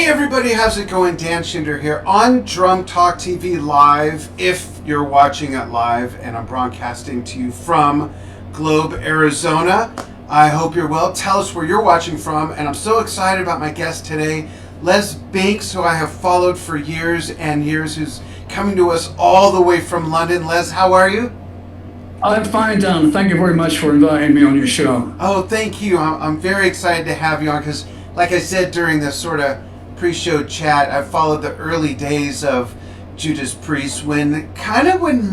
Hey everybody, how's it going? Dan Shinder here on Drum Talk TV Live, if you're watching it live, and I'm broadcasting to you from Globe, Arizona. I hope you're well. Tell us where you're watching from, and I'm so excited about my guest today, Les Binks, who I have followed for years and years, who's coming to us all the way from London. Les, how are you? I'm fine, Dan. Thank you very much for inviting me on your show. Oh, thank you. I'm very excited to have you on because, like I said during this sort of pre-show chat, I followed the early days of Judas Priest when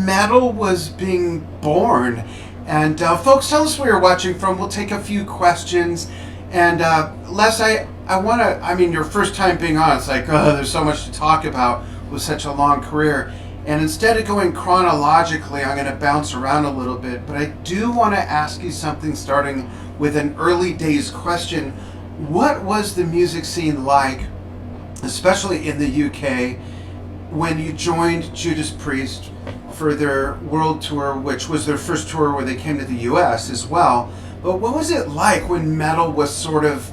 metal was being born. And folks, tell us where you're watching from. We'll take a few questions. And Les, your first time being on, it's like, oh, there's so much to talk about with such a long career. And instead of going chronologically, I'm going to bounce around a little bit. But I do want to ask you something, starting with an early days question. What was the music scene like, especially in the UK, when you joined Judas Priest for their world tour, which was their first tour where they came to the US as well? But what was it like when metal was sort of,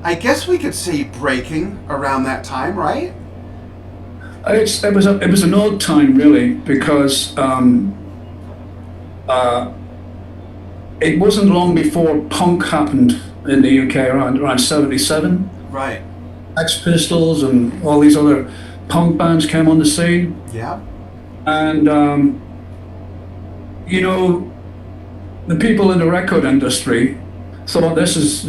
I guess we could say, breaking around that time, right? It was an odd time, really, because it wasn't long before punk happened in the UK around 77. Right. Sex Pistols and all these other punk bands came on the scene. Yeah. And, the people in the record industry thought this is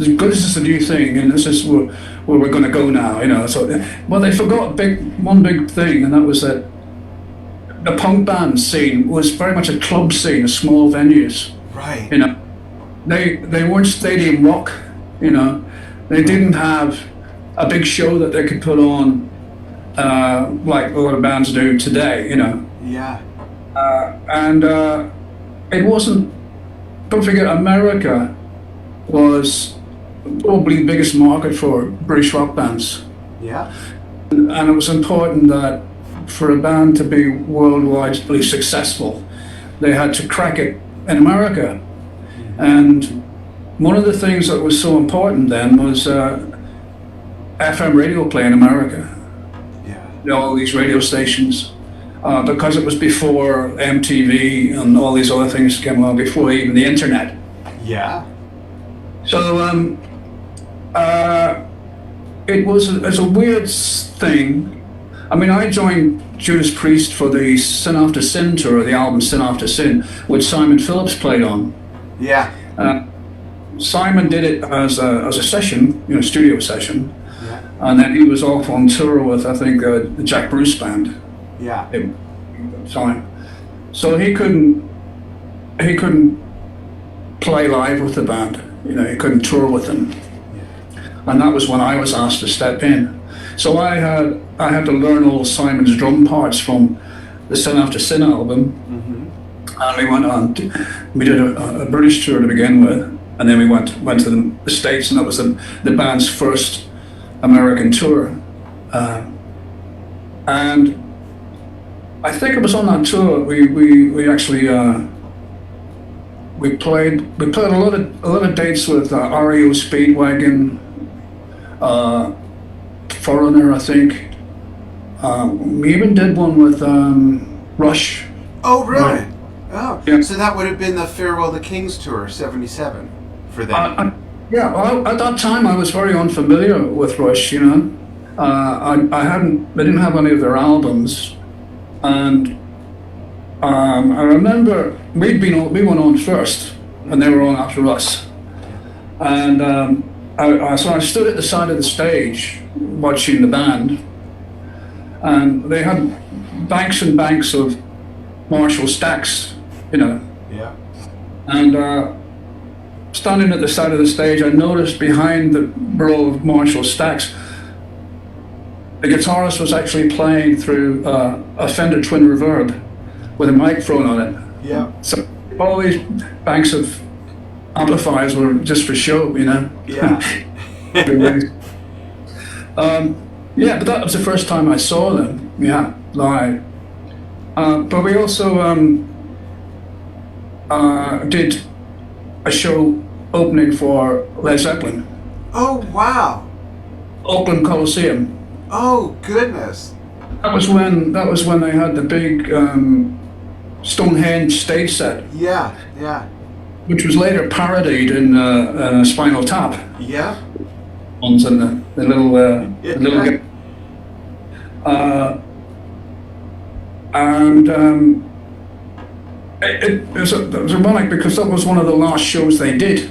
a new thing, and this is where we're going to go now, So, well, they forgot one big thing, and that was that the punk band scene was very much a club scene, small venues. Right. They weren't stadium rock, They didn't have a big show that they could put on like a lot of bands do today, Yeah. And it wasn't. Don't forget, America was probably the biggest market for British rock bands. Yeah. And it was important that for a band to be worldwide successful, they had to crack it in America. And one of the things that was so important then was FM radio play in America. Yeah. All these radio stations. Because it was before MTV and all these other things came along, before even the internet. Yeah. So it's a weird thing. I mean, I joined Judas Priest for the Sin After Sin tour, the album Sin After Sin, which Simon Phillips played on. Yeah. Simon did it as a session, studio session, Yeah. and then he was off on tour with, I think, the Jack Bruce band. Yeah. At the time. So he couldn't play live with the band. He couldn't tour with them. And that was when I was asked to step in. So I had to learn all Simon's drum parts from the Sin After Sin album. Mm-hmm. And we went on. We did a British tour to begin with, and then we went to the States, and that was the band's first American tour. And I think it was on that tour we actually we played a lot of dates with REO Speedwagon, Foreigner, I think. We even did one with Rush. Oh, really? Right. Oh, yeah. So that would have been the Farewell to Kings tour, 77, for them. Well, at that time I was very unfamiliar with Rush, I didn't have any of their albums, and I remember we went on first, and they were on after us, and so I stood at the side of the stage watching the band, and they had banks and banks of Marshall stacks, Yeah. and standing at the side of the stage, I noticed behind the row of Marshall stacks, the guitarist was actually playing through a Fender Twin Reverb with a microphone on it. Yeah. So all these banks of amplifiers were just for show, Yeah. But that was the first time I saw them, live. But we also did a show opening for Led Zeppelin. Oh, wow. Oakland Coliseum. Oh goodness. That was when they had the big Stonehenge stage set, Yeah, yeah, which was later parodied in Spinal Tap. yeah. Ones and the little Yeah. and it was ironic because that was one of the last shows they did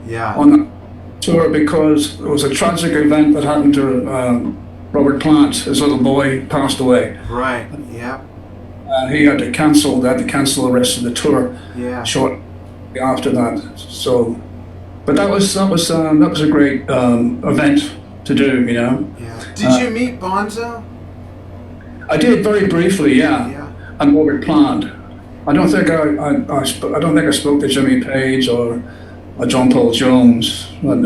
Yeah. on that tour, because it was a tragic event that happened to Robert Plant. His little boy passed away. Right. Yeah. He had to cancel. They had to cancel the rest of the tour Yeah. shortly after that. So, but that was a great event to do. You know. Yeah. Did you meet Bonzo? I did very briefly, yeah. Yeah. And Robert Plant. I don't think I spoke to Jimmy Page or John Paul Jones, but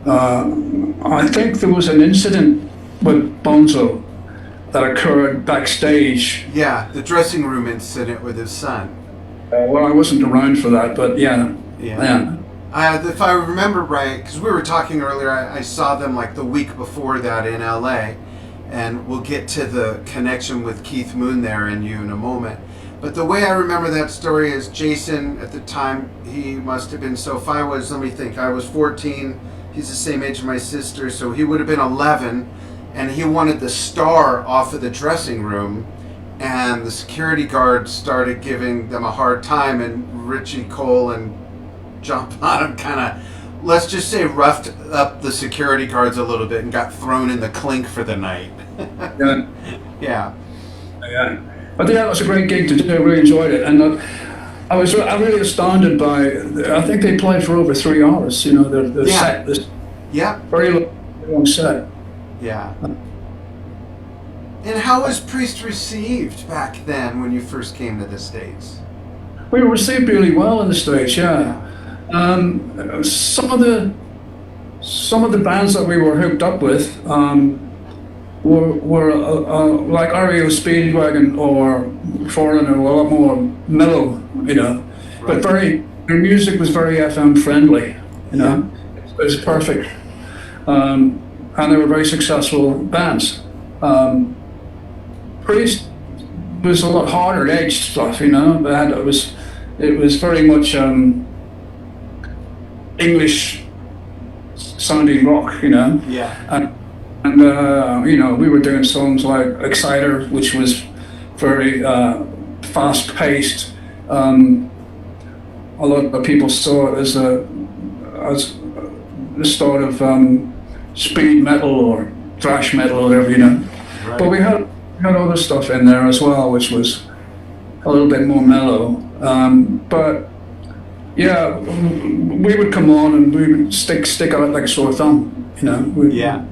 I think there was an incident with Bonzo that occurred backstage. Yeah, the dressing room incident with his son. Well, I wasn't around for that, but yeah. Yeah. If I remember right, because we were talking earlier, I saw them like the week before that in LA, and we'll get to the connection with Keith Moon there and you in a moment. But the way I remember that story is Jason, at the time, he must have been, so if I was, let me think, I was 14, he's the same age as my sister, so he would have been 11, and he wanted the star off of the dressing room, and the security guards started giving them a hard time, and Richie Cole and John Bonham kind of, let's just say, roughed up the security guards a little bit and got thrown in the clink for the night. Yeah. Yeah. Yeah. But yeah, it was a great gig to do. I really enjoyed it, and I was really astounded by. I think they played for over 3 hours. You know, the Yeah. set, this Yeah. very long set. Yeah. And how was Priest received back then when you first came to the States? We were received really well in the States. Yeah. Some of the bands that we were hooked up with were like REO Speedwagon or Foreigner, a lot more mellow, you know, Right. but their music was very FM friendly, you know. It was perfect, and they were very successful bands. Priest was a lot harder edged stuff, you know, but it was very much English sounding rock, you know. Yeah. And you know, we were doing songs like Exciter, which was very fast-paced. A lot of people saw it as the start of speed metal or thrash metal or whatever, you know. Right. But we had other stuff in there as well, which was a little bit more mellow. But yeah, we would come on and we would stick out like a sore thumb, you know. Yeah.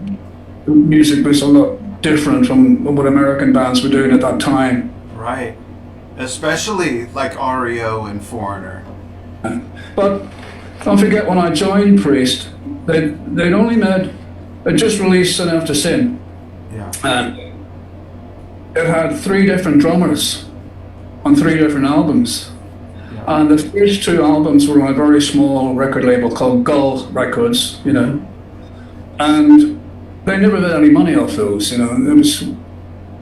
The music was a lot different from what American bands were doing at that time. Right. Especially like REO and Foreigner. But don't forget, when I joined Priest, they'd just released Sin After Sin. Yeah. And it had 3 different drummers on 3 different albums. Yeah. And the first 2 albums were on a very small record label called Gull Records, you know. And they never made any money off those, you know.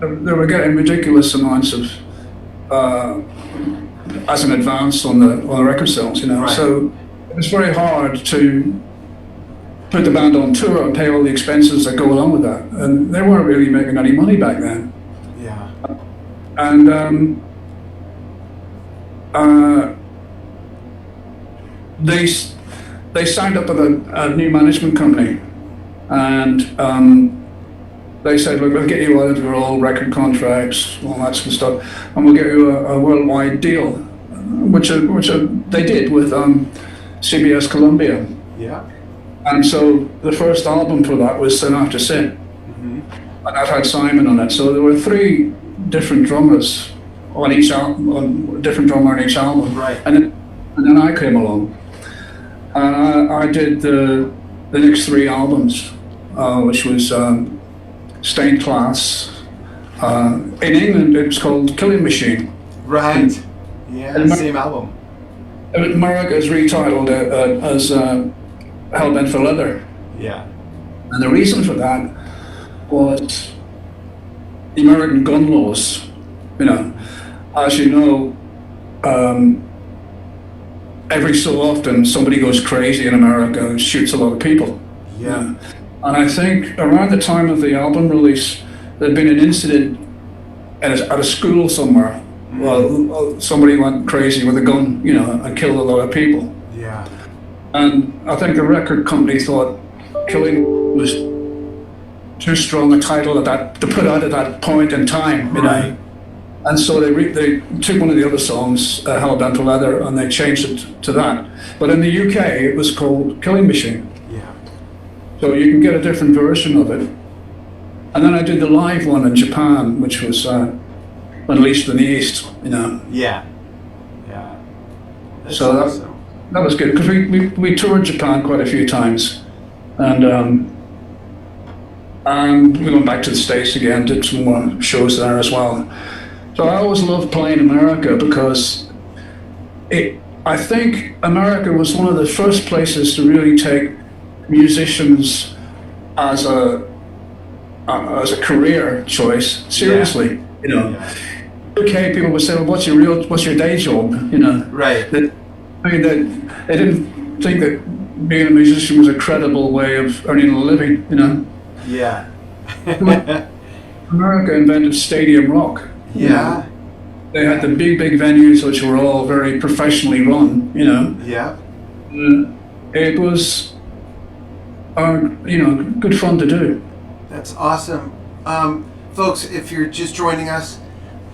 They were getting ridiculous amounts of as an advance on the record sales, you know. Right. So it was very hard to put the band on tour and pay all the expenses that go along with that. And they weren't really making any money back then. Yeah. And they signed up with a new management company, and they said, look, we'll get you out of your old record contracts, all that sort of stuff, and we'll get you a worldwide deal, which they did with CBS Columbia. Yeah. And so the first album for that was Sin After Sin. Mm-hmm. And that had Simon on it. So there were 3 different drummers on each album, on different drummer on each album. Right. And then I came along. And I did the next 3 albums, which was Stained Class. In England, it was called Killing Machine. Right. Yeah, And same album. America has retitled it as Hellbent for Leather. Yeah. And the reason for that was the American gun laws. You know, as you know, every so often somebody goes crazy in America and shoots a lot of people. Yeah. And I think around the time of the album release, there'd been an incident at a school somewhere. Well, somebody went crazy with a gun, you know, and killed a lot of people. Yeah. And I think the record company thought killing was too strong a title to put out at that point in time, you know. And so they took one of the other songs, Hell Bent to Leather, and they changed it to that. But in the UK, it was called Killing Machine. Yeah. So you can get a different version of it. And then I did the live one in Japan, which was Unleashed in the East, you know. Yeah. Yeah. That's so awesome. that was good, because we toured Japan quite a few times. And we went back to the States again, did some more shows there as well. So I always loved playing America because I think America was one of the first places to really take musicians as a career choice seriously. Yeah. You know, okay, people would say, "Well, what's your day job?" You know, right? They didn't think that being a musician was a credible way of earning a living. You know. Yeah. America invented stadium rock. Yeah. They had the big venues, which were all very professionally run, you know. Yeah. It was, you know, good fun to do. That's awesome. Folks, if you're just joining us,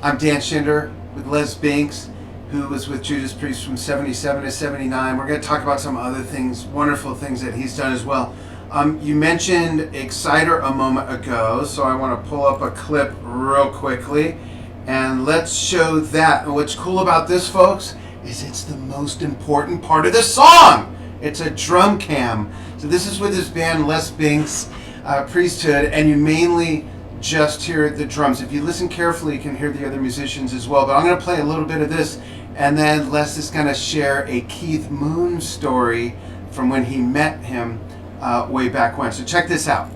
I'm Dan Shinder with Les Binks, who was with Judas Priest from 77 to 79. We're going to talk about some other things, wonderful things that he's done as well. You mentioned Exciter a moment ago, so I want to pull up a clip real quickly. And let's show that. And what's cool about this, folks, is it's the most important part of the song. It's a drum cam. So this is with his band Les Binks Priesthood, and you mainly just hear the drums. If you listen carefully, you can hear the other musicians as well. But I'm going to play a little bit of this, and then Les is going to share a Keith Moon story from when he met him way back when. So check this out.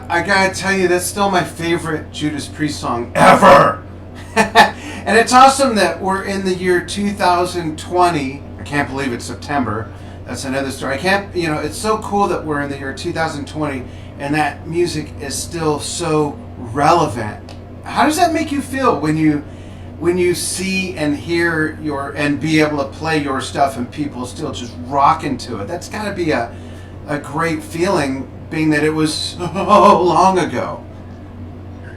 I gotta tell you, that's still my favorite Judas Priest song ever. And it's awesome that we're in the year 2020. I can't believe it's September. That's another story. I can't, you know, it's so cool that we're in the year 2020 and that music is still so relevant. How does that make you feel when you see and hear and be able to play your stuff and people still just rocking to it? That's gotta be a great feeling, being that it was so long ago.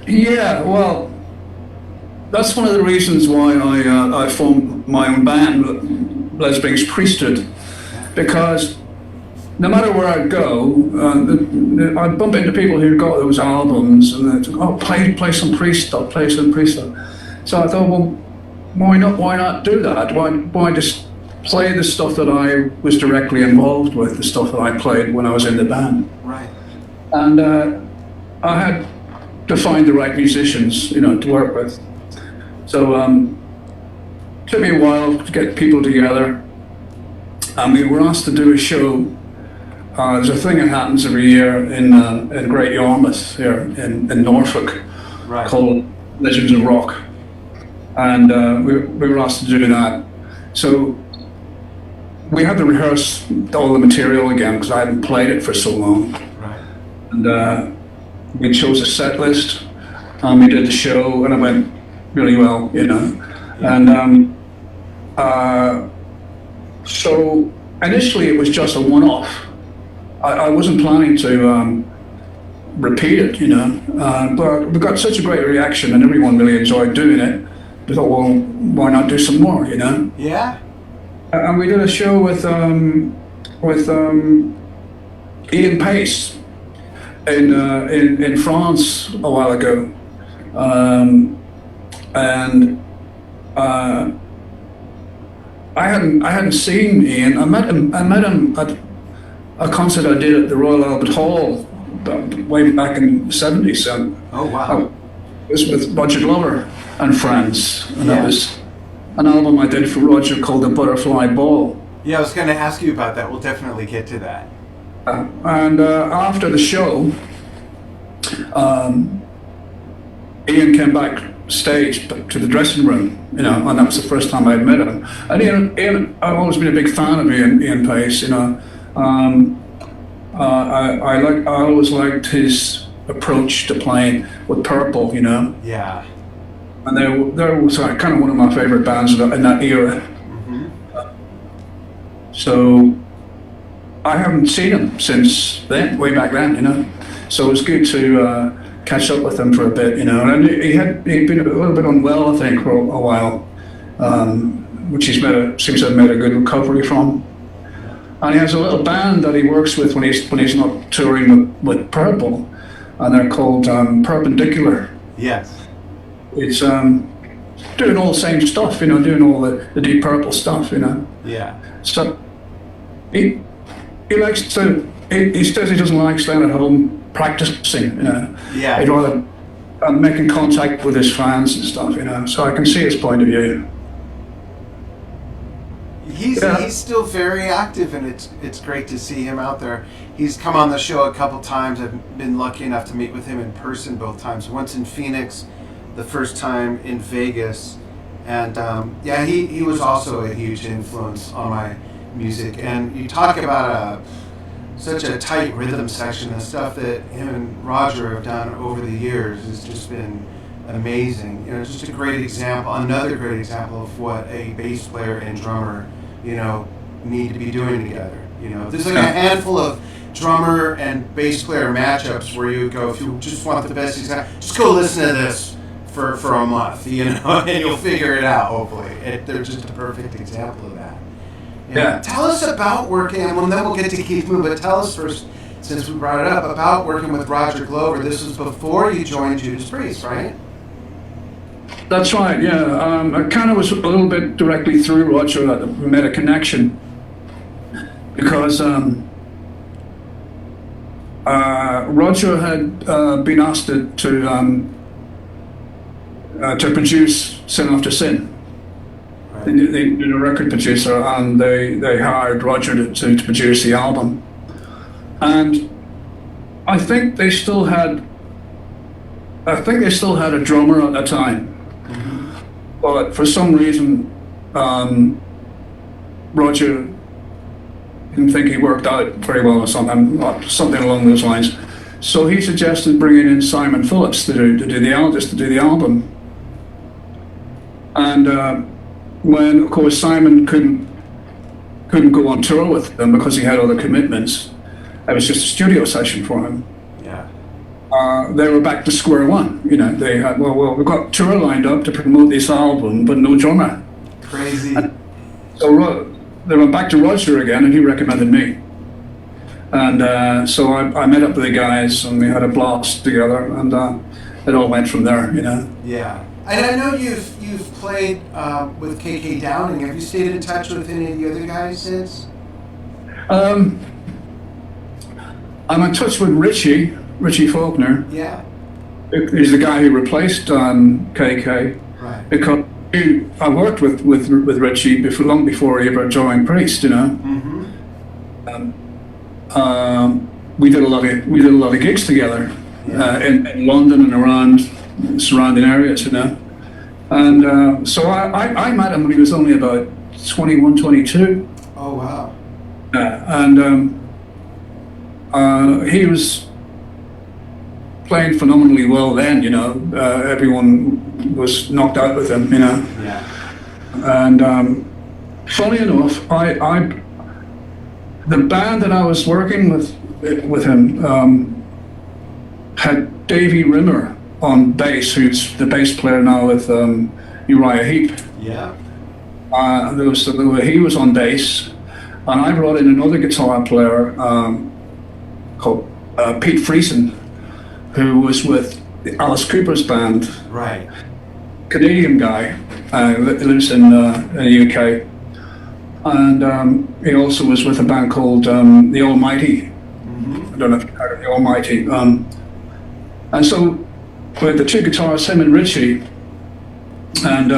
Yeah, well, that's one of the reasons why I formed my own band, Les Binks Priesthood, because no matter where I'd go, I'd bump into people who got those albums, and they'd say, "Oh, play some Priest stuff, play some Priest stuff." So I thought, well, why not do that? Why just play the stuff that I was directly involved with, the stuff that I played when I was in the band? Right. And I had to find the right musicians, to work with. So it took me a while to get people together, and we were asked to do a show. There's a thing that happens every year in Great Yarmouth here in Norfolk, Right. called Legends of Rock, and we were asked to do that. So we had to rehearse all the material again because I hadn't played it for so long. Right. And we chose a set list, and we did the show, and it went really well, And so initially it was just a one-off. I wasn't planning to repeat it, but we got such a great reaction, and everyone really enjoyed doing it. We thought, well, why not do some more, Yeah. And we did a show with Ian Pace in France a while ago, and I hadn't seen Ian. I met him at a concert I did at the Royal Albert Hall way back in the 70s. Oh, wow. It was with Roger Glover and friends, and Yeah. that was an album I did for Roger called The Butterfly Ball. Yeah, I was going to ask you about that. We'll definitely get to that. And after the show, Ian came backstage to the dressing room, and that was the first time I had met him. And Ian, I've always been a big fan of Ian Pace, I always liked his approach to playing with Purple, Yeah. And they was kind of one of my favorite bands in that era. Mm-hmm. So I haven't seen him since then, way back then, So it was good to catch up with him for a bit, And he'd been a little bit unwell, I think, for a while, which seems to have made a good recovery from. And he has a little band that he works with when he's not touring with Purple, and they're called Perpendicular. Yes. It's doing all the same stuff, doing all the Deep Purple stuff, Yeah. So he likes to. He says he doesn't like staying at home practicing, Yeah. He'd rather making contact with his fans and stuff, So I can see his point of view. He's still very active, and it's great to see him out there. He's come on the show a couple times. I've been lucky enough to meet with him in person both times. Once in Phoenix, the first time in Vegas, and he was also a huge influence on my music. And you talk about such a tight rhythm section, and stuff that him and Roger have done over the years has just been amazing. Just a great example, another great example of what a bass player and drummer, need to be doing together. There's like a handful of drummer and bass player matchups where you go, if you just want the best example, just go listen to this for a month, and you'll figure it out, hopefully. They're just a perfect example of that. Yeah. Tell us about working, and then we'll get to Keith Moon, but tell us first, since we brought it up, about working with Roger Glover. This was before you joined Judas Priest, right? That's right, yeah. I kind of was a little bit directly through Roger that we made a connection, because Roger had been asked to produce Sin After Sin. Right. They did a record producer, and they hired Roger to produce the album. And I think they still had a drummer at the time. But for some reason, Roger didn't think he worked out very well or something along those lines. So he suggested bringing in Simon Phillips to do the album. And when, of course, Simon couldn't go on tour with them because he had other commitments, it was just a studio session for him. They were back to square one. They had, well, we've got tour lined up to promote this album, but no drummer. Crazy. And so they went back to Roger again, and he recommended me. And so I met up with the guys, and we had a blast together, and it all went from there, you know. Yeah. And I know you've played with KK Downing. Have you stayed in touch with any of the other guys since? I'm in touch with Richie Faulkner. Yeah. He's the guy who replaced KK. Right. Because I worked with Richie long before he ever joined Priest, you know. Mm-hmm. We did a lot of gigs together, in London and around surrounding areas, you know. And so I met him when he was only about 21, 22. Oh wow. And he was playing phenomenally well then, you know. Everyone was knocked out with him, you know. Yeah. And funny enough, the band that I was working with him had Davey Rimmer on bass, who's the bass player now with Uriah Heep. Yeah. He was on bass, and I brought in another guitar player called Pete Friesen, who was with Alice Cooper's band. Right. Canadian guy, lives in the UK, and he also was with a band called The Almighty. Mm-hmm. I don't know if you've heard of The Almighty. And so with the two guitarists, him and Richie, and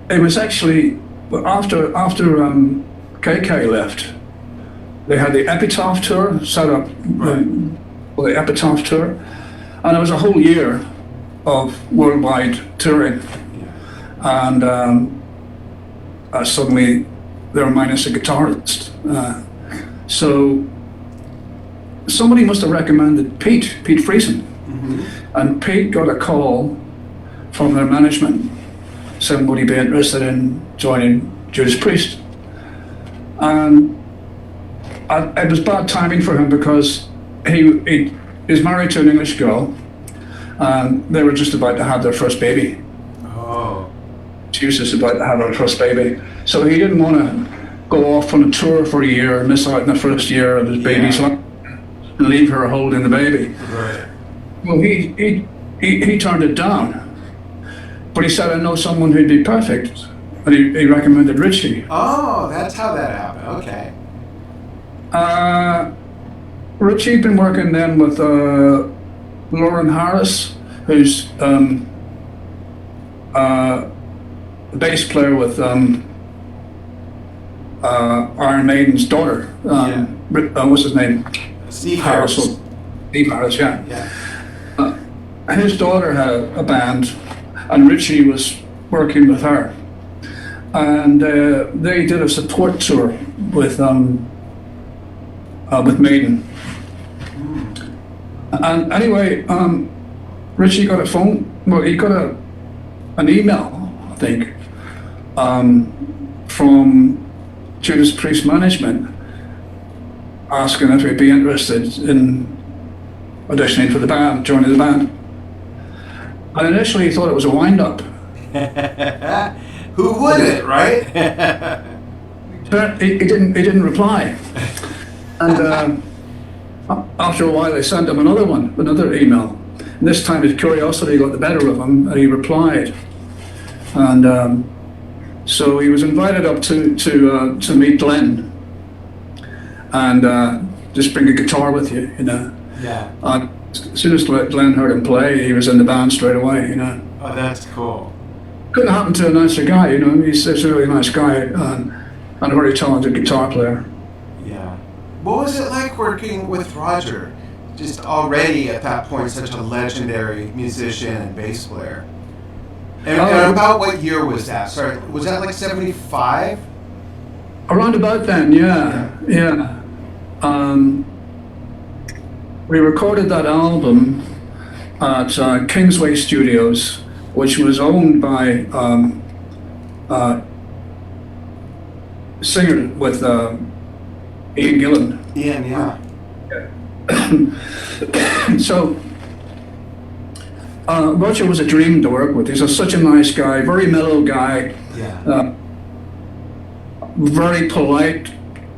it was actually after KK left, they had the Epitaph tour set up, the Epitaph tour, and it was a whole year of worldwide touring, and suddenly they were minus a guitarist. So somebody must have recommended Pete Friesen, Mm-hmm. and Pete got a call from their management saying would he be interested in joining Judas Priest. And it was bad timing for him because he is married to an English girl, and they were just about to have their first baby. Oh. She was just about to have her first baby. So he didn't want to go off on a tour for a year and miss out in the first year of his baby's life and leave her holding the baby. Right. Well, he turned it down. But he said, I know someone who'd be perfect. And he recommended Richie. Oh, that's how that happened. Okay. Richie'd been working then with Lauren Harris, who's the bass player with Iron Maiden's daughter. What's his name? Steve Harris. Steve Harris, yeah. Yeah. His daughter had a band, and Richie was working with her. And they did a support tour with Maiden. And anyway, Richie got a phone. Well, he got an email, I think, from Judas Priest management asking if he'd be interested in auditioning for the band, joining the band. And initially, he thought it was a wind-up. Who wouldn't, right? He didn't reply. And after a while, they sent him another email. And this time his curiosity got the better of him, and he replied. And so he was invited up to meet Glenn, and just bring a guitar with you, you know. Yeah. As soon as Glenn heard him play, he was in the band straight away, you know. Oh, that's cool. Couldn't happen to a nicer guy, you know. He's a really nice guy and a very talented guitar player. Yeah. What was it like working with Roger? Just already at that point, such a legendary musician and bass player. And about what year was that? Sorry, was that like 75? Around about then, yeah. We recorded that album at Kingsway Studios, which was owned by singer with Ian Gillan. Ian, yeah. So Roger was a dream to work with. He's such a nice guy, very mellow guy, Yeah. very polite,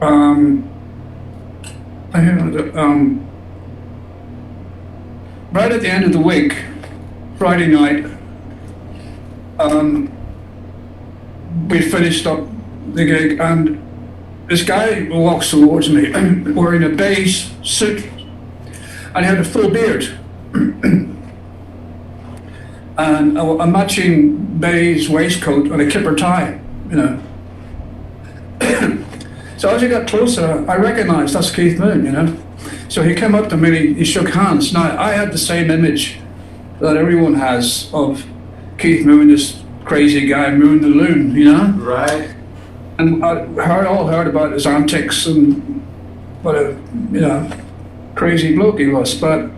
um, I had, right at the end of the week, Friday night, we finished up the gig, and this guy walks towards me wearing a beige suit, and he had a full beard and a matching beige waistcoat and a kipper tie, you know. So as he got closer, I recognized that's Keith Moon, you know. So he came up to me and he shook hands. Now, I had the same image that everyone has of Keith Moon, this crazy guy, Moon the Loon, you know? Right. And I all heard about his antics and what a, you know, crazy bloke he was. But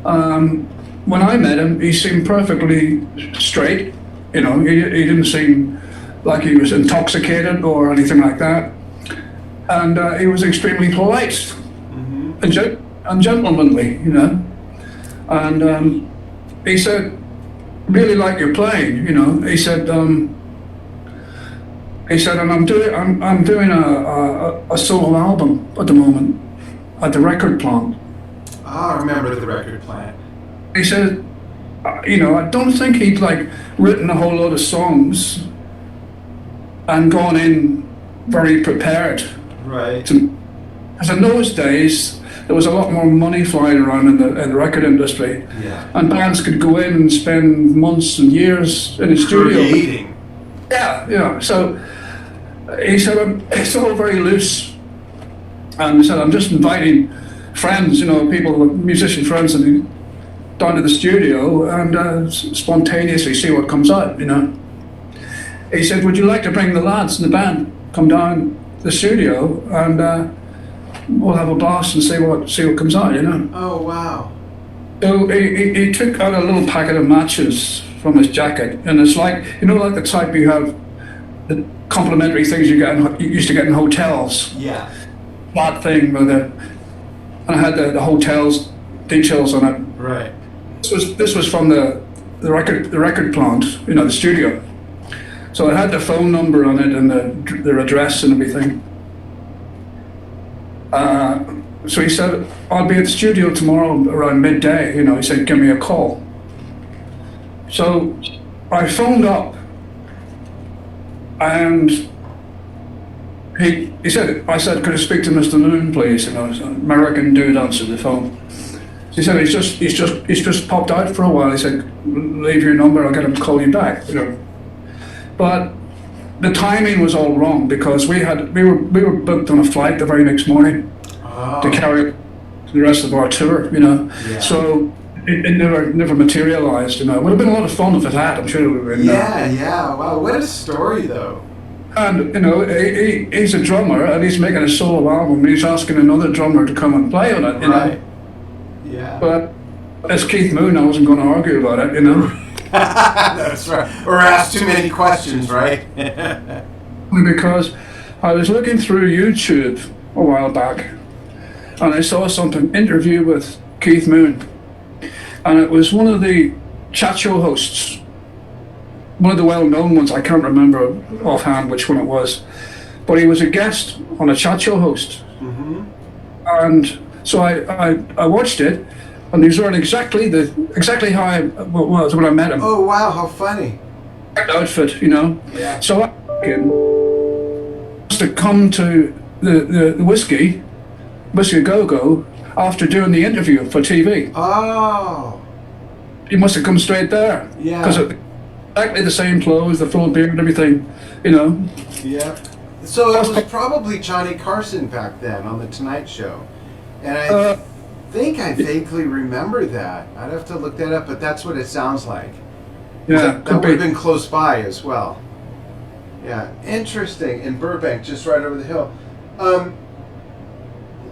when I met him, he seemed perfectly straight. You know, he didn't seem like he was intoxicated or anything like that. And he was extremely polite and gentlemanly, you know. And he said, really like your playing, you know. He said, and I'm doing a solo album at the moment at the record plant. Ah, I remember the record plant. He said, you know, I don't think he'd like written a whole lot of songs and gone in very prepared. Right. Because in those days, there was a lot more money flying around in the record industry. Yeah. And bands could go in and spend months and years in the studio. Creating. Yeah. So he said, it's all very loose. And he said, I'm just inviting friends, you know, people, musician friends, and down to the studio and spontaneously see what comes out, you know. He said, would you like to bring the lads in the band, come down to the studio, and we'll have a blast and see what comes out, you know. Oh, wow. So he took out a little packet of matches from his jacket, and it's like, you know, like the type you have, the complimentary things you used to get in hotels. Yeah. That thing with and I had the hotel's details on it. Right. This was from the record plant, you know, the studio. So it had the phone number on it and their address and everything. So he said, I'll be at the studio tomorrow around midday, you know. He said, give me a call. So I phoned up, and I said, could I speak to Mr. Moon, please? You know, an American dude answered the phone. He said, he's just popped out for a while. He said, leave your number, I'll get him to call you back, you know. But the timing was all wrong, because we were booked on a flight the very next morning to carry the rest of our tour, you know. Yeah. So it never materialized, you know. It would have been a lot of fun if it had, I'm sure it would have been. Yeah. Wow, what a story, though. And, you know, he's a drummer, and he's making a solo album, and he's asking another drummer to come and play on it, you know. Yeah. But as Keith Moon, I wasn't going to argue about it, you know. That's right. Or ask too many questions, right? Because I was looking through YouTube a while back, and I saw something, interview with Keith Moon, and it was one of the chat show hosts, one of the well-known ones. I can't remember offhand which one it was, but he was a guest on a chat show host. And so I watched it, and he was wearing exactly how I was when I met him. Oh wow, how funny! Outfit, you know. Yeah. So I must have come to the whiskey go-go after doing the interview for TV. Oh. He must have come straight there. Yeah. Because exactly the same clothes, the full beard and everything, you know. Yeah. So it was probably Johnny Carson back then on The Tonight Show. And I think I vaguely remember that. I'd have to look that up, but that's what it sounds like. Yeah. That would have been close by as well. Yeah. Interesting. In Burbank, just right over the hill.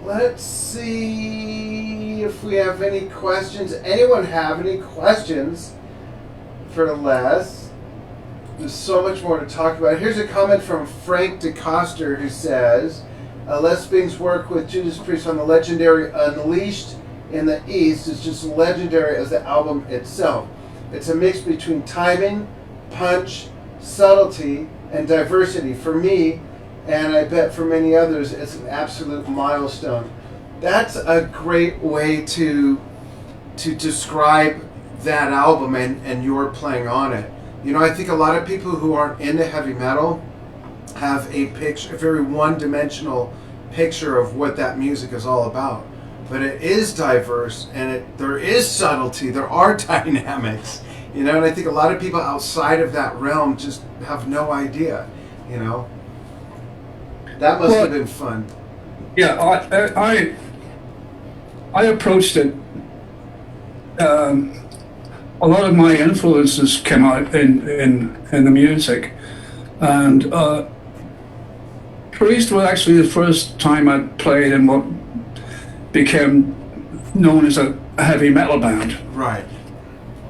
Let's see if we have any questions. Anyone have any questions for Les? There's so much more to talk about. Here's a comment from Frank DeCoster who says, Les Bing's work with Judas Priest on the legendary Unleashed in the East is just legendary as the album itself. It's a mix between timing, punch, subtlety, and diversity. For me, and I bet for many others it's an absolute milestone. That's a great way to describe that album and your playing on it. You know, I think a lot of people who aren't into heavy metal have a very one-dimensional picture of what that music is all about. But it is diverse, and there is subtlety, there are dynamics, you know, and I think a lot of people outside of that realm just have no idea, you know. That must have been fun. Yeah, I approached it. A lot of my influences came out in the music, and Priest was actually the first time I played in what became known as a heavy metal band. Right.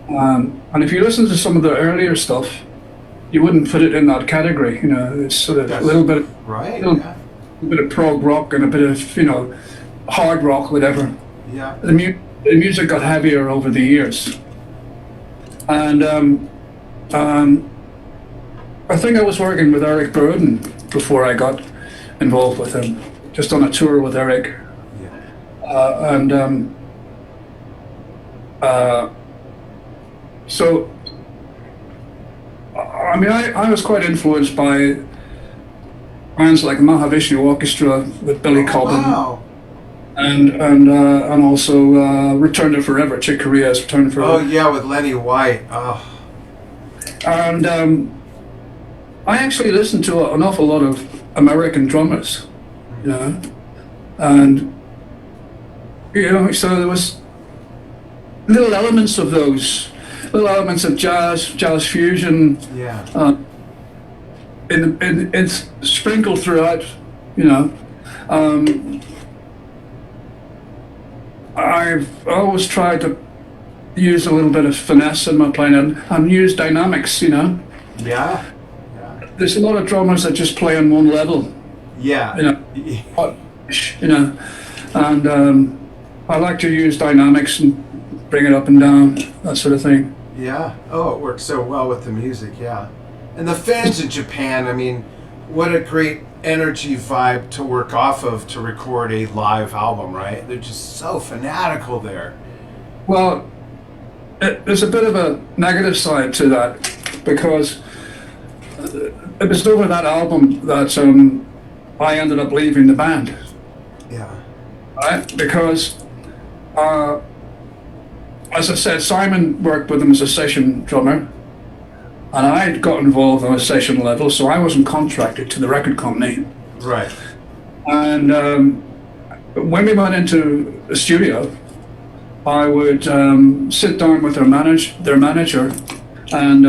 And if you listen to some of the earlier stuff, you wouldn't put it in that category. You know, it's sort of a little bit, right, a bit of prog rock and a bit of, you know, hard rock, whatever. Yeah. The music got heavier over the years, and I think I was working with Eric Burdon before I got involved with him, just on a tour with Eric. So, I mean, I was quite influenced by bands like Mahavishnu Orchestra with Billy Cobham. Wow. And also Return to Forever, Chick Corea's Return to Forever. Oh yeah, with Lenny White. Oh. And I actually listened to an awful lot of American drummers, you know, and you know, so there was little elements of those, little elements of jazz fusion. Yeah. It's sprinkled throughout, you know. I've always tried to use a little bit of finesse in my playing and use dynamics, you know. Yeah. There's a lot of drummers that just play on one level. Yeah. You know, and I like to use dynamics and bring it up and down, that sort of thing. Yeah. Oh, it works so well with the music, yeah. And the fans in Japan, I mean, what a great energy vibe to work off of to record a live album, right? They're just so fanatical there. Well, there's a bit of a negative side to that, because it was over that album that I ended up leaving the band. Yeah. Right? Because, as I said, Simon worked with him as a session drummer, and I got involved on a session level, so I wasn't contracted to the record company. Right. And when we went into the studio, I would sit down with their manager, and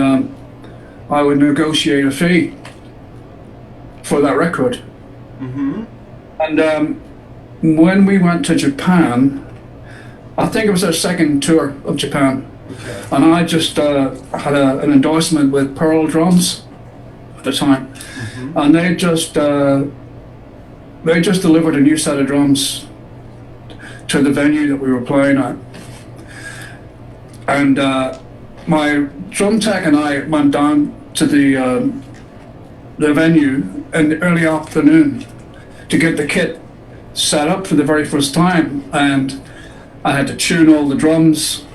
I would negotiate a fee for that record. Mm-hmm. And when we went to Japan, I think it was our second tour of Japan, okay. And I just had an endorsement with Pearl Drums at the time, mm-hmm. And they just delivered a new set of drums to the venue that we were playing at, and my drum tech and I went down to the venue in the early afternoon to get the kit set up for the very first time, and I had to tune all the drums,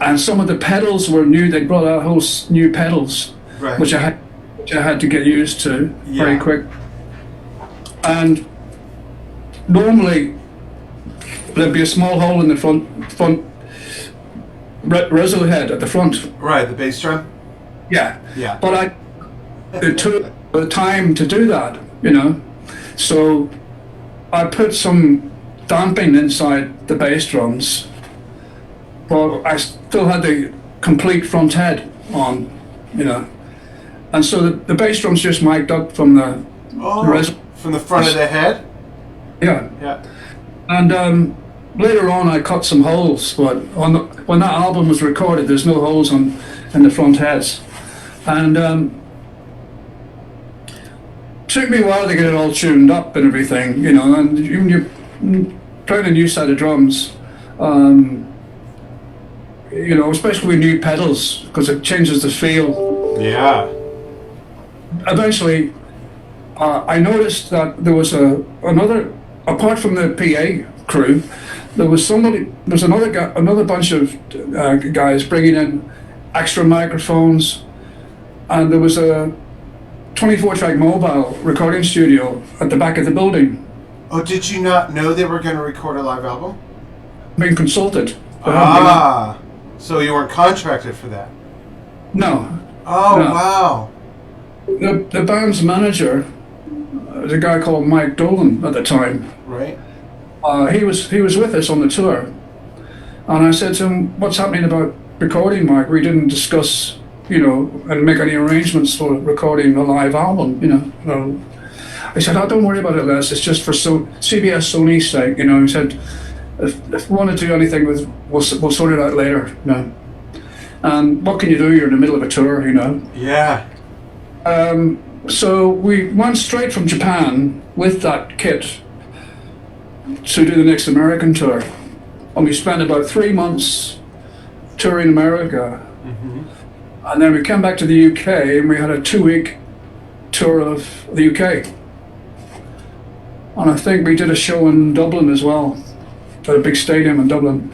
and some of the pedals were new. They brought out whole new pedals, right. which I had to get used to very quick. And normally there'd be a small hole in the front reso head at the front. Right, the bass drum. Yeah. Yeah. But it took the time to do that, you know. So I put some damping inside the bass drums, but I still had the complete front head on, you know. And so the bass drums just mic'd up from the from the front of the head? Yeah. Yeah. And later on I cut some holes, but when that album was recorded, there's no holes in the front heads. And took me a while to get it all tuned up and everything, you know, and when you're playing a new set of drums, you know, especially with new pedals, because it changes the feel. Yeah. Eventually, I noticed that there was another, apart from the PA crew, there was another bunch of guys bringing in extra microphones, and there was a 24-track mobile recording studio at the back of the building. Oh, did you not know they were going to record a live album? Being consulted. So you weren't contracted for that? No. Oh, no. Wow. The band's manager, the guy called Mike Dolan at the time. Right. He was with us on the tour, and I said to him, "What's happening about recording, Mike? We didn't discuss, and make any arrangements for recording a live album, No." He said, "Oh, don't worry about it, Les. It's just for CBS Sony's sake, He said, "If we want to do anything we'll sort it out later, And what can you do? You're in the middle of a tour, Yeah. So we went straight from Japan with that kit to do the next American tour. And we spent about 3 months touring America. Mm-hmm. And then we came back to the UK and we had a 2-week tour of the UK. And I think we did a show in Dublin as well, at a big stadium in Dublin.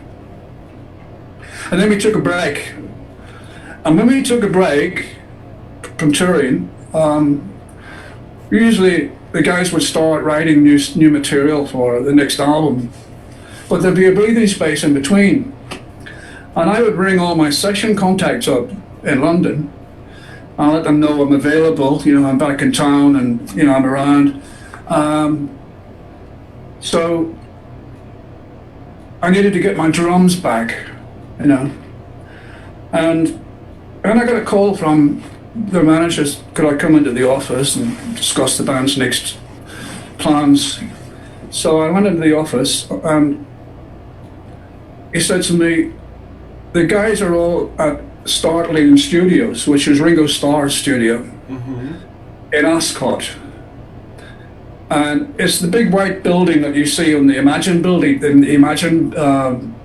And then we took a break. And when we took a break from touring, usually the guys would start writing new material for the next album, but there'd be a breathing space in between. And I would ring all my session contacts up in London. I'll let them know I'm available, I'm back in town and, I'm around. So I needed to get my drums back, And when I got a call from the managers, could I come into the office and discuss the band's next plans? So I went into the office and he said to me, the guys are all at Startling Studios, which is Ringo Starr's studio, in Ascot. And it's the big white building that you see on the Imagine building, the Imagine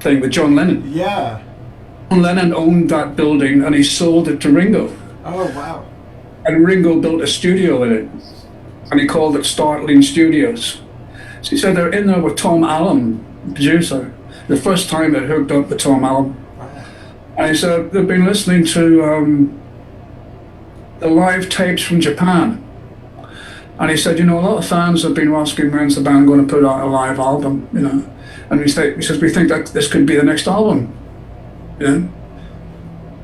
thing with John Lennon. Yeah. John Lennon owned that building and he sold it to Ringo. Oh, wow. And Ringo built a studio in it, and he called it Startling Studios. So he said they're in there with Tom Allen, the producer, the first time they hooked up with Tom Allen. And he said they've been listening to the live tapes from Japan. And he said, a lot of fans have been asking when's the band going to put out a live album, And he says, we think that this could be the next album,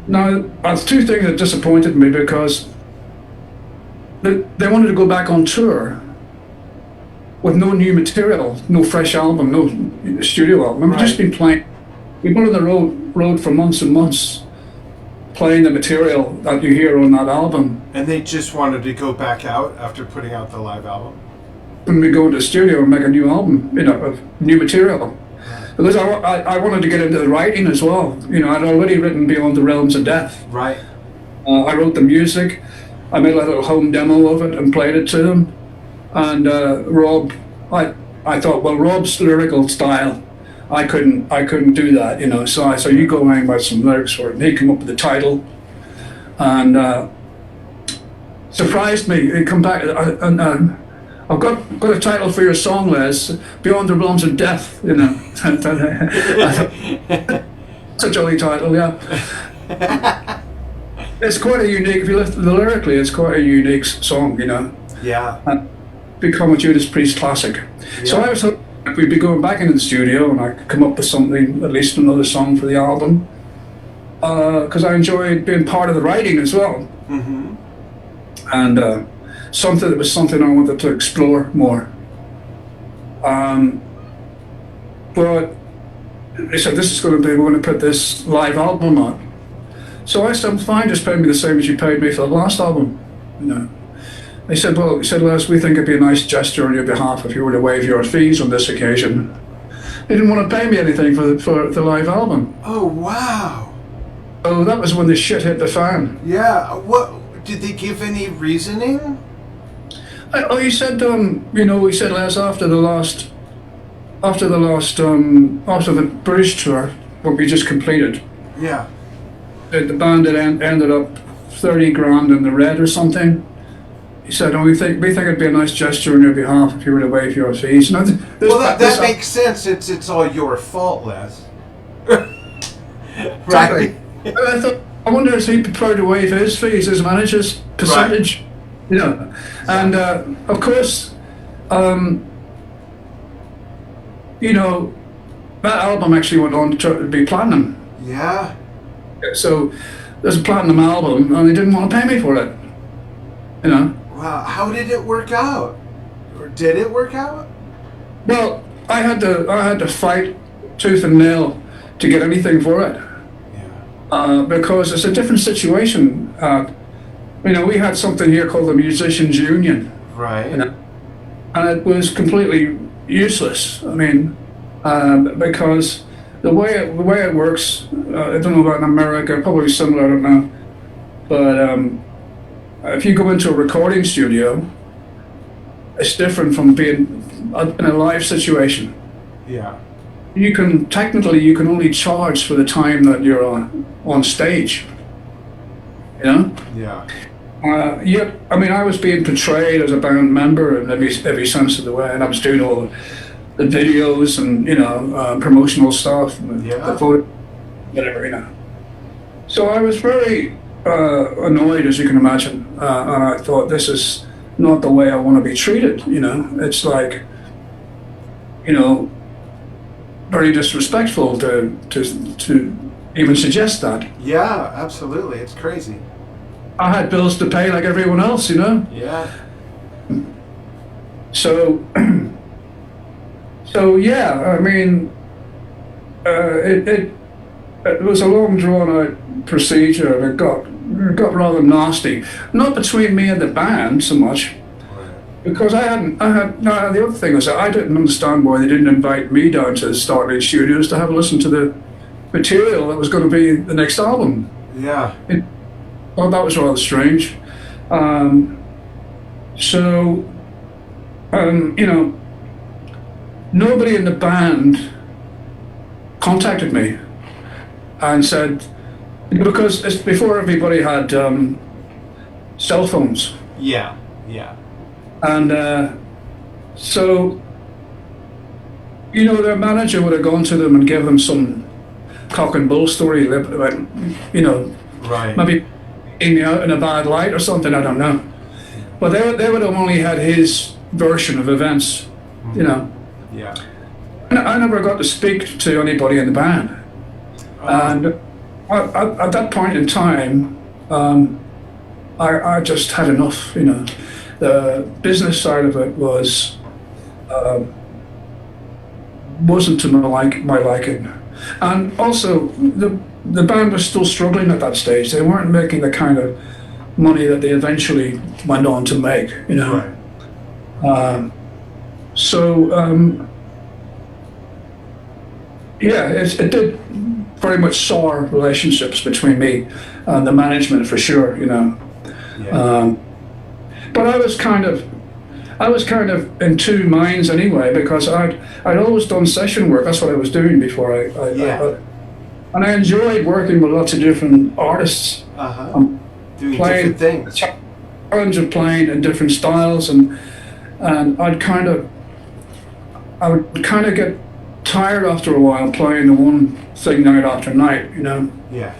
Now, there's two things that disappointed me because they wanted to go back on tour with no new material, no fresh album, no studio album. We've just been playing. We've been on the road for months and months playing the material that you hear on that album. And they just wanted to go back out after putting out the live album? When we go into the studio and make a new album, of new material. Because I wanted to get into the writing as well. I'd already written Beyond the Realms of Death. Right. I wrote the music. I made a little home demo of it and played it to them. And Rob, I thought, well, Rob's lyrical style, I couldn't do that, So I said, you go away and write some lyrics for it. And he came up with the title, and surprised me. He come back and I've got a title for your song, Les, Beyond the Realms of Death, It's a jolly title, yeah. It's quite a unique, if you listen to the lyrically, it's quite a unique song, Yeah. And become a Judas Priest classic. Yeah. So I was hoping we'd be going back into the studio and I could come up with something, at least another song for the album. Because I enjoyed being part of the writing as well. Mm-hmm. And something I wanted to explore more. But they said, we're going to put this live album on. So I said, fine, just pay me the same as you paid me for the last album. They said, Les, we think it'd be a nice gesture on your behalf if you were to waive your fees on this occasion. They didn't want to pay me anything for the live album. Oh, wow. So that was when the shit hit the fan. Yeah. What, did they give any reasoning? He said, he said, Les, after the British tour, what we just completed. Yeah. The band had ended up 30 grand in the red or something. he said, "Oh, we think it'd be a nice gesture on your behalf if you were to waive your fees." Now, Well, that makes sense. It's all your fault, Les. Right. I thought, I wonder if he prepared to waive his fees, his manager's percentage, you know. And of course, you know, that album actually went on to be platinum. Yeah. So there's a platinum album, and they didn't want to pay me for it. You know. Wow. How did it work out? Or did it work out? Well, I had to fight tooth and nail to get anything for it. Because it's a different situation. You know, we had something here called the Musicians Union. Right. You know, and it was completely useless. I mean, because the way it works, I don't know about in America, probably similar, I don't know. But if you go into a recording studio, it's different from being in a live situation. Yeah. You can only charge for the time that you're on stage. You know? Yeah. Yet, I mean, I was being portrayed as a band member in every sense of the way, and I was doing all the videos and, you know, promotional stuff, and the photo, whatever, you know. So I was very annoyed, as you can imagine, and I thought, this is not the way I want to be treated, you know. It's like, you know, very disrespectful to even suggest that. Yeah, absolutely. It's crazy. I had bills to pay like everyone else, you know? Yeah. So, yeah, I mean, it was a long drawn out procedure, and it got rather nasty. Not between me and the band so much, because the other thing was that I didn't understand why they didn't invite me down to the Starlight Studios to have a listen to the material that was going to be the next album. Yeah. Well, that was rather strange. You know, nobody in the band contacted me and said, because it's before everybody had cell phones. Yeah, yeah. And so, you know, their manager would have gone to them and given them some cock and bull story, about, you know, maybe in a bad light or something, I don't know. But they would have only had his version of events, you know. Yeah. And I never got to speak to anybody in the band. And at that point in time, I just had enough, you know. The business side of it wasn't to my liking. And also, the band was still struggling at that stage. They weren't making the kind of money that they eventually went on to make, you know. Right. Yeah, it did very much sour relationships between me and the management, for sure, you know. Yeah. But I was kind of in two minds anyway, because I'd always done session work. That's what I was doing before and I enjoyed working with lots of different artists. Doing different things. Challenge of playing in different styles, and I would kind of get tired after a while playing the one thing night after night, you know. Yeah.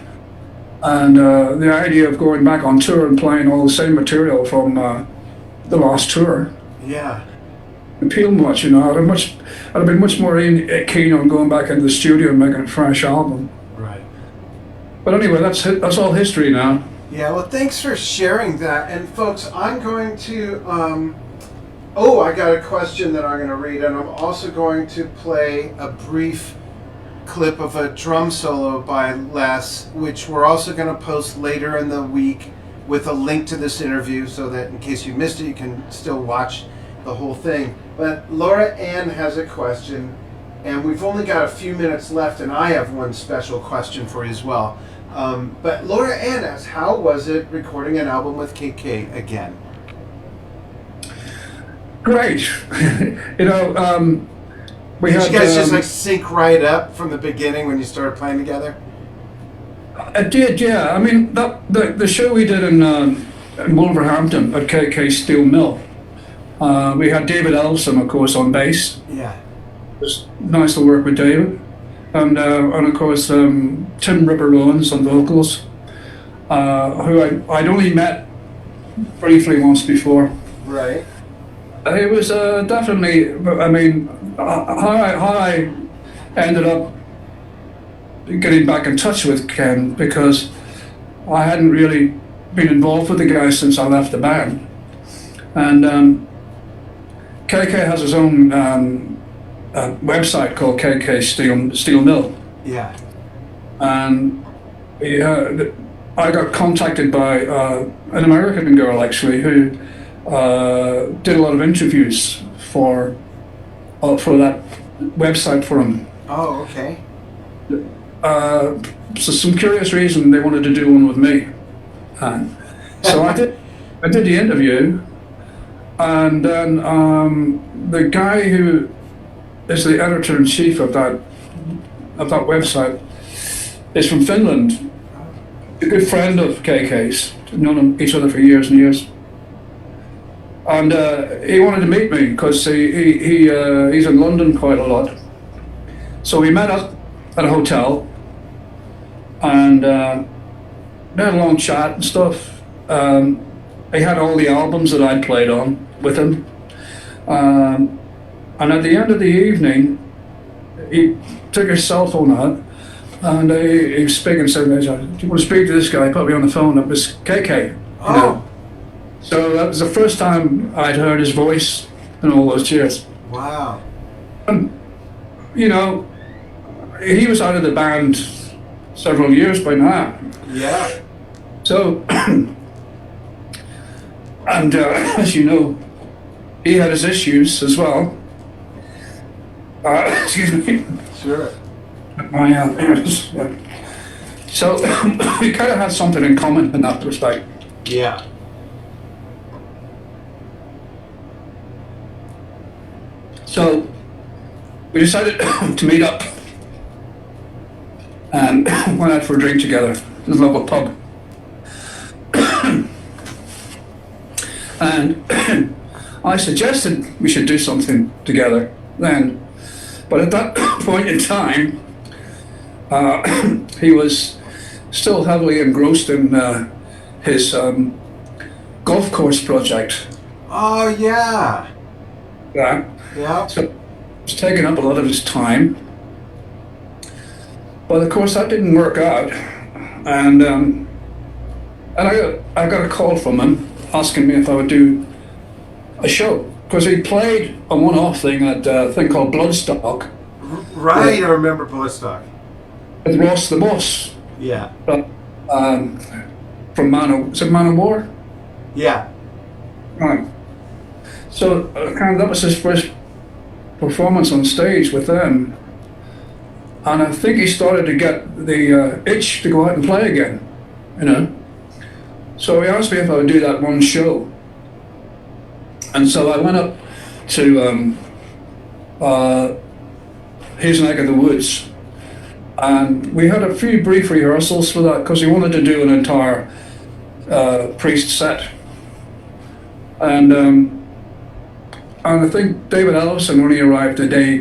And the idea of going back on tour and playing all the same material from the last tour, appealed much, you know. I'd have been much more keen on going back into the studio and making a fresh album. Right. But anyway, that's all history now. Yeah. Well, thanks for sharing that. And folks, I'm going to. I got a question that I'm going to read, and I'm also going to play a brief clip of a drum solo by Les, which we're also going to post later in the week with a link to this interview, so that in case you missed it, you can still watch the whole thing. But Laura Ann has a question, and we've only got a few minutes left, and I have one special question for you as well. But Laura Ann asks, how was it recording an album with KK again? Great. You know, Did you guys just like sync right up from the beginning when you started playing together? I did, yeah. I mean, the show we did in in Wolverhampton at KK Steel Mill. We had David Ellison, of course, on bass. Yeah. It was nice to work with David. And of course, Tim Ripper Owens on vocals, who I'd only met briefly once before. Right. It was definitely, I mean, how I ended up getting back in touch with Ken, because I hadn't really been involved with the guys since I left the band. And KK has his own website called KK Steel Mill. Yeah. And I got contacted by an American girl, actually, who did a lot of interviews for that website for him. Oh, okay. So some curious reason they wanted to do one with me. So I did the interview, and then the guy who is the editor-in-chief of that website is from Finland. A good friend of KK's, known each other for years and years. And he wanted to meet me because he's in London quite a lot. So we met up at a hotel, and we had a long chat and stuff. He had all the albums that I'd played on with him. And at the end of the evening, he took his cell phone out, and he was speaking and said, "Do you want to speak to this guy?" He put me on the phone. It was KK. Oh. You know? So that was the first time I'd heard his voice in all those years. Wow. And, you know, he was out of the band several years by now. Yeah. So, and as you know, he had his issues as well. Excuse me. Sure. My ears. Yeah. So we kind of had something in common in that respect. Yeah. So we decided to meet up and went out for a drink together at the local pub. And I suggested we should do something together then. But at that point in time, he was still heavily engrossed in his golf course project. Oh, yeah. Yeah. Yeah. So it was taking up a lot of his time. But of course that didn't work out. And I got a call from him asking me if I would do a show. Because he played a one-off thing at a thing called Bloodstock. Right, I remember Bloodstock. With Ross the Boss. Yeah. From is it Man of War? Yeah. Right. So that was his first performance on stage with them. And I think he started to get the itch to go out and play again, you know. So he asked me if I would do that one show. And so I went up to his neck of the woods, and we had a few brief rehearsals for that because he wanted to do an entire Priest set. And I think David Ellison only arrived the day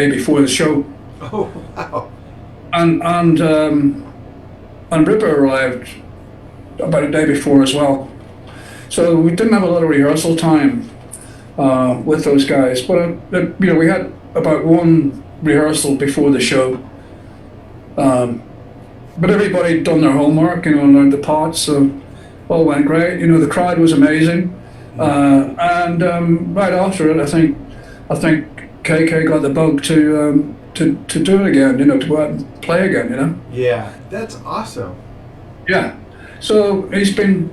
before the show. Oh, wow. And Ripper arrived about a day before as well. So we didn't have a lot of rehearsal time with those guys, but we had about one rehearsal before the show. But everybody had done their homework, learned the parts, so all went great. The crowd was amazing. And right after it, I think KK got the bug to do it again, to go out and play again, Yeah, that's awesome. Yeah. So he's been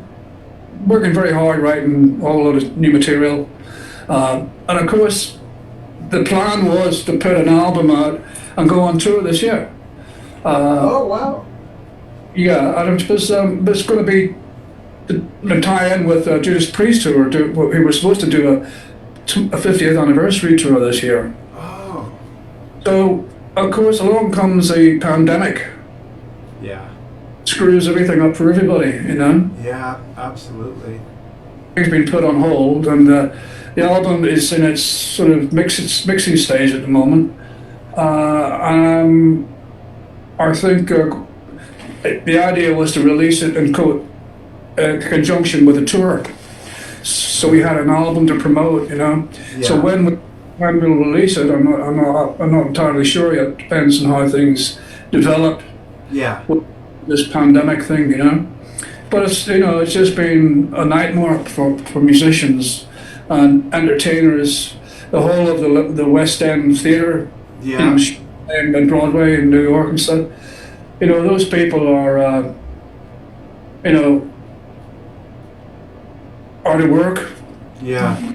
working very hard writing all of his new material. And of course, the plan was to put an album out and go on tour this year. Oh, wow. Yeah, and it was going to be to tie in with Judas Priest tour. We were supposed to do a 50th anniversary tour this year. Oh. So, of course, along comes the pandemic. Yeah. screws everything up for everybody, you know. Yeah, absolutely. It's been put on hold, and the album is in its sort of mixing stage at the moment. I think the idea was to release it in conjunction with a tour. So we had an album to promote, you know. Yeah. So when we'll release it, I'm not entirely sure yet. Depends on how things develop. Yeah. With this pandemic thing, you know. But it's, you know, it's just been a nightmare for musicians and entertainers. The whole of the West End theatre, Yeah. and Broadway in New York and stuff. You know, those people are, you know, out of work. Yeah.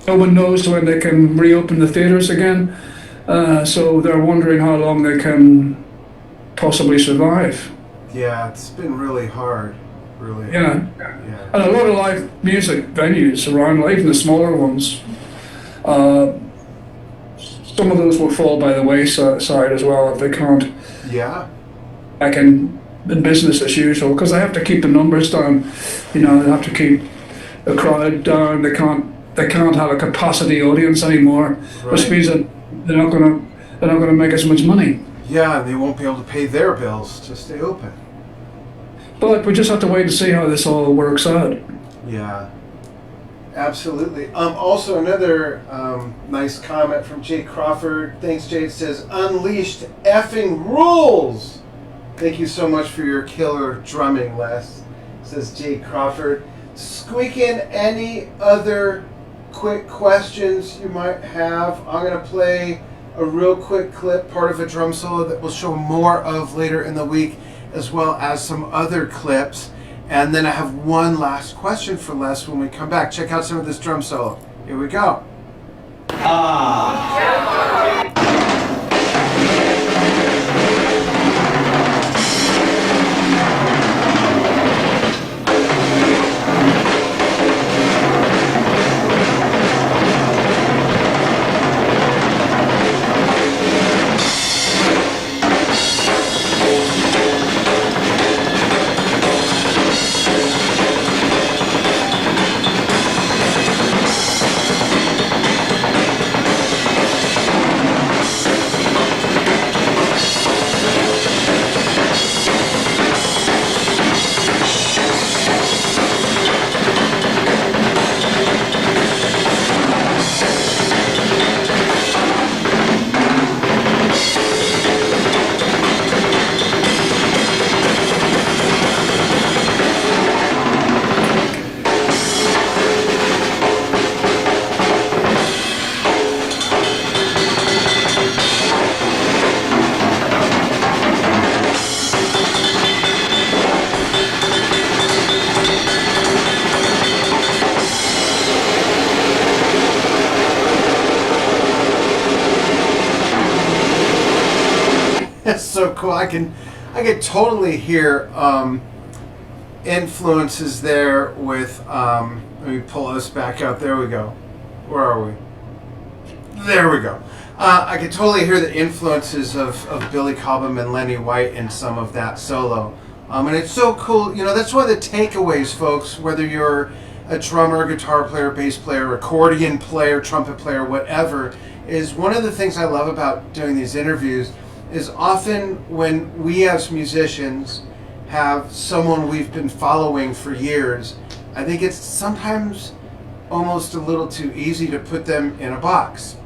No one knows when they can reopen the theatres again. So they're wondering how long they can possibly survive. Yeah, it's been really hard. Really. Yeah. Yeah. And a lot of live music venues around, even the smaller ones, some of those will fall by the wayside as well if they can't Yeah. back in business as usual, because they have to keep the numbers down. You know, they have to keep the crowd down. They can't have a capacity audience anymore, which Right. means that they're not gonna make as much money. Yeah, and they won't be able to pay their bills to stay open. But we just have to wait and see how this all works out. Yeah, absolutely. Also, another nice comment from Jay Crawford. Thanks, Jay. It says, "Unleashed effing rules." Thank you so much for your killer drumming, Les. Says Jay Crawford. Squeak in any other quick questions you might have. I'm gonna play a real quick clip, part of a drum solo that we'll show more of later in the week, as well as some other clips. And then I have one last question for Les when we come back. Check out some of this drum solo. Here we go. That's so cool. I can totally hear influences there with let me pull us back up. There we go. Where are we? There we go. I can totally hear the influences of Billy Cobham and Lenny White in some of that solo. And it's so cool. You know, that's one of the takeaways, folks, whether you're a drummer, guitar player, bass player, accordion player, trumpet player, whatever, is one of the things I love about doing these interviews is often when we as musicians have someone we've been following for years, I think it's sometimes almost a little too easy to put them in a box.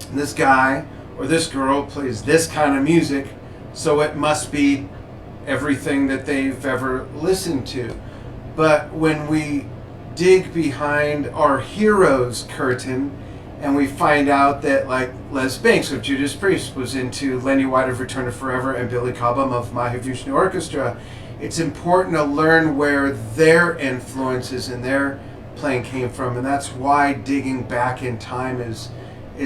And this guy or this girl plays this kind of music, so it must be everything that they've ever listened to. But when we dig behind our hero's curtain and we find out that, like, Les Binks of Judas Priest was into Lenny White of Return to Forever and Billy Cobham of Mahavishnu Orchestra, it's important to learn where their influences and their playing came from, and that's why digging back in time is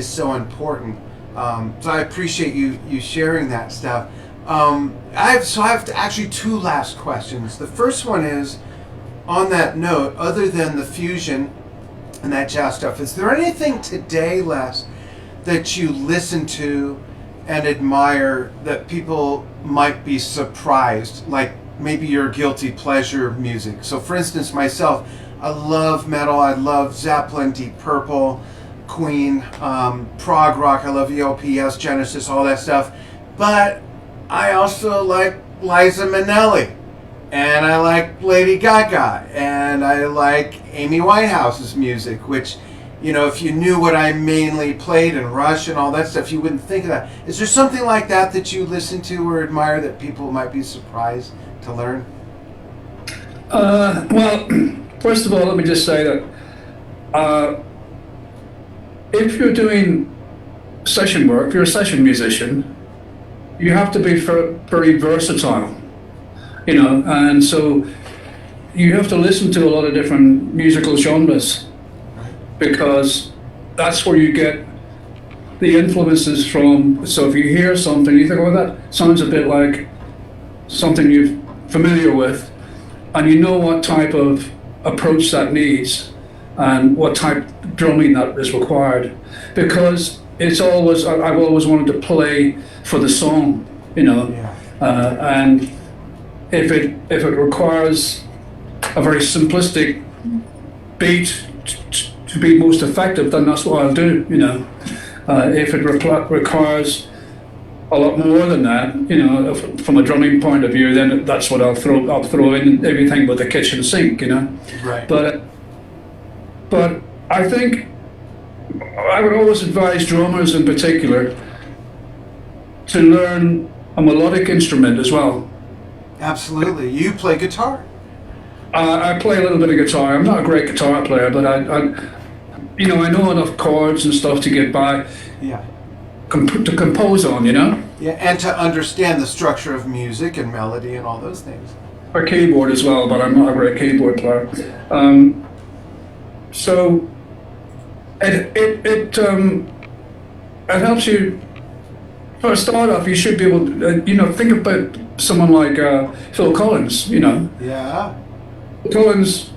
so important. So I appreciate you sharing that stuff. I have actually two last questions. The first one is, on that note, other than the fusion and that jazz stuff, is there anything today, Les, that you listen to and admire that people might be surprised? Like, maybe your guilty pleasure music. So for instance, myself, I love metal. I love Zeppelin, Deep Purple, Queen, prog rock. I love ELPS, Genesis, all that stuff. But I also like Liza Minnelli, and I like Lady Gaga, and I like Amy Winehouse's music, which, you know, if you knew what I mainly played and Rush and all that stuff, you wouldn't think of that. Is there something like that that you listen to or admire that people might be surprised to learn? Well, first of all, let me just say that if you're doing session work, if you're a session musician, you have to be very versatile, you know, and so you have to listen to a lot of different musical genres, because that's where you get the influences from. So if you hear something, you think, oh, that sounds a bit like something you're familiar with, and you know what type of approach that needs and what type of drumming that is required. Because it's always, I've always wanted to play for the song, you know, and if it requires a very simplistic beat to be most effective, then that's what I'll do, you know. If it requires a lot more than that, you know, from a drumming point of view, then that's what I'll throw in everything but the kitchen sink, you know. Right. But I think I would always advise drummers in particular to learn a melodic instrument as well. Absolutely. You play guitar. I play a little bit of guitar. I'm not a great guitar player, but I know enough chords and stuff to get by. Yeah. To compose on, you know. Yeah, and to understand the structure of music and melody and all those things. Or keyboard as well, but I'm not a great keyboard player. So it helps you. For a start off, you should be able to, think about someone like Phil Collins, you know. Yeah. Collins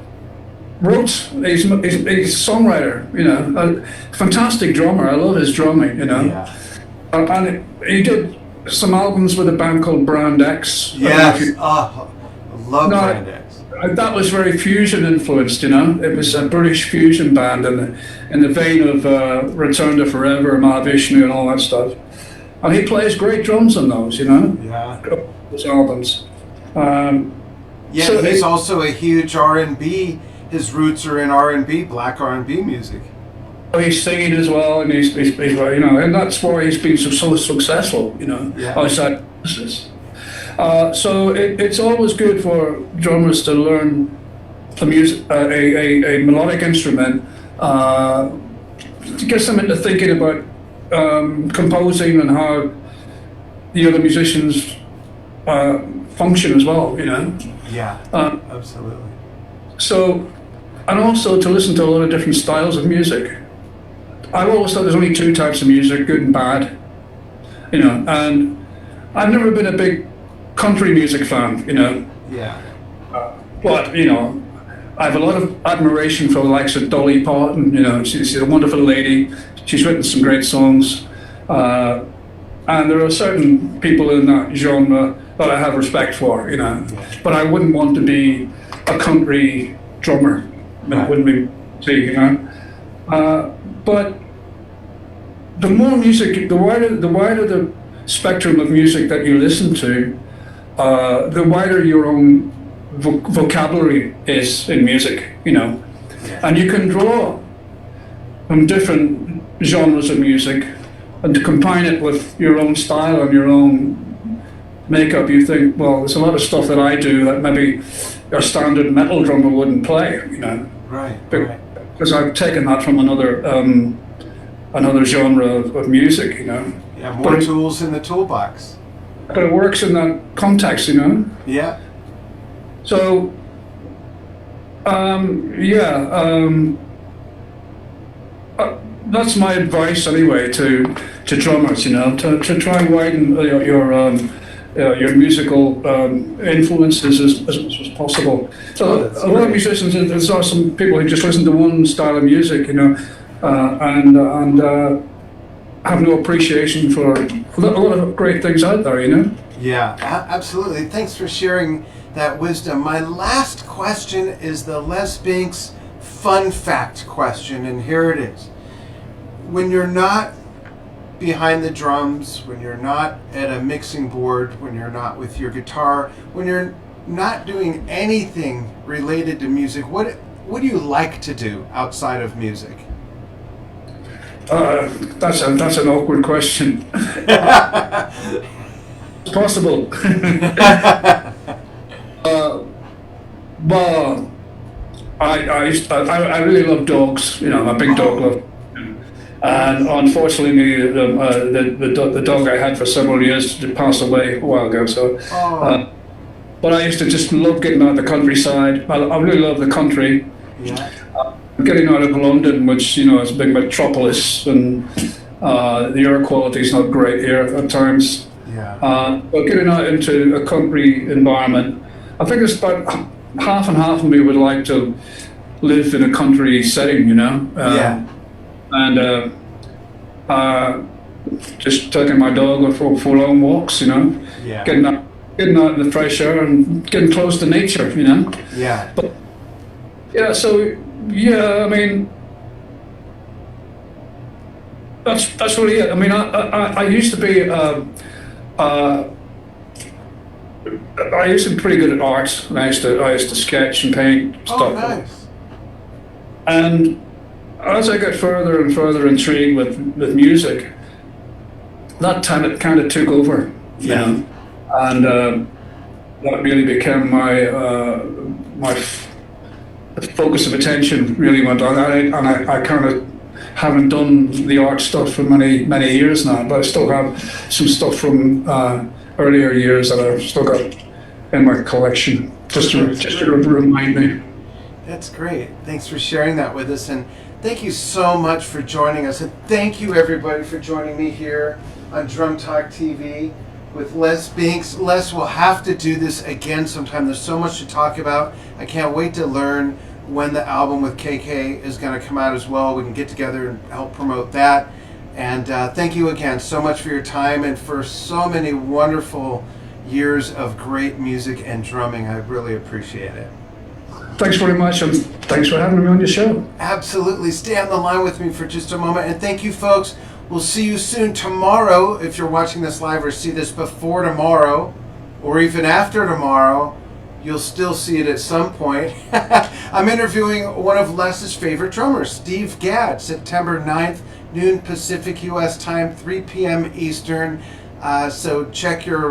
wrote, he's a songwriter, you know, a fantastic drummer. I love his drumming, you know. Yeah. And he did some albums with a band called Brand X. Yes. I love Brand X. That was very fusion influenced, you know. It was a British fusion band in the vein of Return to Forever, Mahavishnu and all that stuff. And he plays great drums on those, you know. Yeah. Those albums. Yeah, so he's also a huge R&B. His roots are in R&B, black R&B music. He's singing as well, and he's you know, and that's why he's been so successful, you know, outside business. So it's always good for drummers to learn a melodic instrument, to get them into thinking about composing and how the other musicians function as well, you know. Yeah, absolutely. So, and also to listen to a lot of different styles of music. I've always thought there's only two types of music, good and bad, you know, and I've never been a big country music fan, you know. Yeah. But, you know, I have a lot of admiration for the likes of Dolly Parton, you know, she's a wonderful lady, she's written some great songs, and there are certain people in that genre that I have respect for, you know, but I wouldn't want to be a country drummer, it wouldn't be, you know. But the more music, the wider the spectrum of music that you listen to, the wider your own vocabulary is in music, you know. And you can draw from different genres of music and to combine it with your own style and your own makeup. You think, well, there's a lot of stuff that I do that maybe a standard metal drummer wouldn't play, you know. Right. Because I've taken that from another genre of music, you know. Yeah, more tools in the toolbox. But it works in that context, you know. Yeah. So, that's my advice anyway to drummers, you know, to try and widen your musical influences as much as possible. So a lot of musicians, there's some people who just listen to one style of music, you know, and have no appreciation for a lot of great things out there, you know. Yeah, absolutely. Thanks for sharing that wisdom. My last question is the Les Binks fun fact question, and here it is. When you're not behind the drums, when you're not at a mixing board, when you're not with your guitar, when you're not doing anything related to music, what do you like to do outside of music? That's an awkward question. It's possible. Well, I really love dogs. You know, I'm a big dog lover. And unfortunately, the dog I had for several years passed away a while ago. So, but I used to just love getting out of the countryside. I really love the country. Yeah. Getting out of London, which, you know, is a big metropolis, and the air quality is not great here at times. Yeah. But getting out into a country environment, I think it's about half and half of me would like to live in a country setting, you know. Yeah. And just taking my dog for long walks, you know. Yeah. Getting out in the fresh air and getting close to nature, you know. Yeah. But yeah, so yeah, I mean, that's really it. I mean, I used to be I used to be pretty good at art, and I used to sketch and paint stuff. Oh, nice. And as I got further and further intrigued with music, that time it kind of took over, you know, and that really became my focus of attention. Really went on, and I kind of haven't done the art stuff for many years now, but I still have some stuff from earlier years that I've still got in my collection, just to remind me. That's great. Thanks for sharing that with us, and thank you so much for joining us, and thank you everybody for joining me here on Drum Talk TV with Les Binks. Les, we'll have to do this again sometime. There's so much to talk about. I can't wait to learn when the album with KK is going to come out as well. We can get together and help promote that. And thank you again so much for your time and for so many wonderful years of great music and drumming. I really appreciate it. Thanks very much, and thanks for having me on your show. Absolutely. Stay on the line with me for just a moment. And thank you, folks. We'll see you soon tomorrow. If you're watching this live or see this before tomorrow or even after tomorrow, you'll still see it at some point. I'm interviewing one of Les's favorite drummers, Steve Gadd, September 9th, noon Pacific U.S. time, 3 p.m. Eastern. So check your